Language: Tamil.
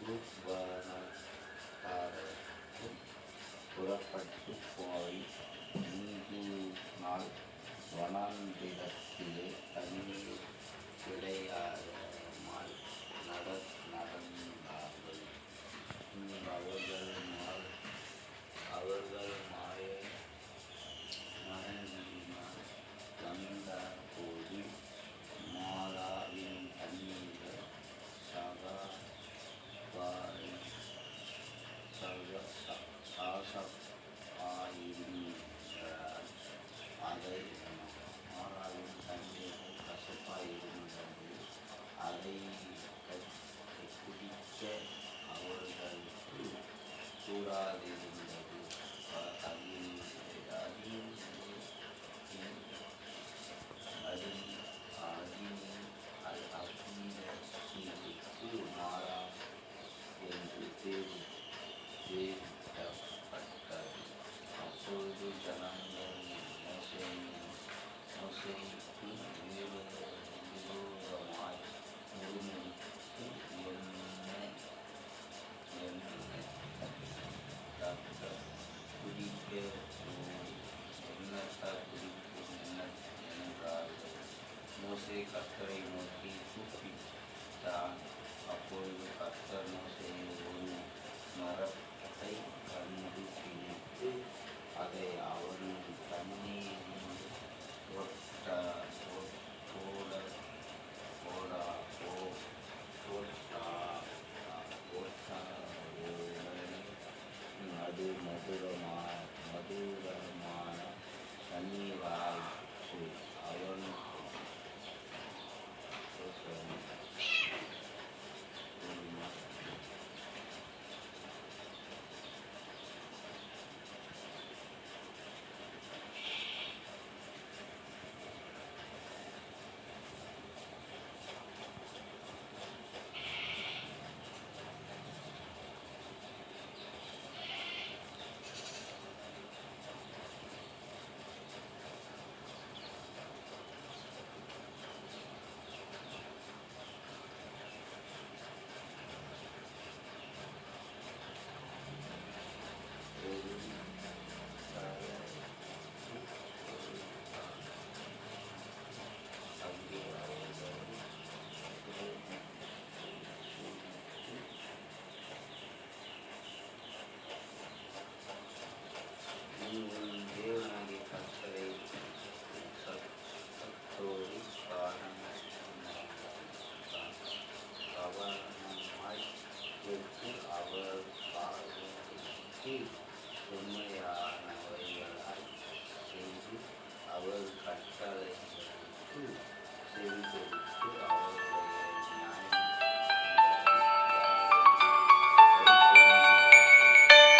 ருக்வனத்தாருக்கும் புறப்பட்டுப் போய் 3 நாள் வனாந்திரத்திலே தண்ணீர் கிடையாதமாய் நடந்தார்கள். அவர்கள் மலையினால் வந்தபோது மாராவின் தண்ணீர்கள் கசப்பாயிருந்ததால் அதை குடிக்க அவர்களுக்கு கூடாதிருந்தது. அகினேசிற்கு மாறா என்று பேரிடப்பட்டது. அப்பொழுது ஜனங்கள் மோசேக்கு விரோதமாய் முறுமுறுத்து, என்னத்தால் குடிக்கும் என்றார்கள். மோசே கர்த்தரை நோக்கி கூப்பிட்டான். அப்பொழுது கர்த்தர் மோசேயை ஒரு மரத்தை கண்டுபிடித்து அதை அவன் தண்ணீரில் அது மதுரமான தண்ணீராயிற்று. அவன் தேவனாகிய கர்த்தரை சத்தத்தோடு கவனமாய் கேட்டு அவர் பார்வைக்கு உண்மையானவைகளாய் செய்து அவர் கட்டளைகளுக்கு செவிகொடுத்து அவருடைய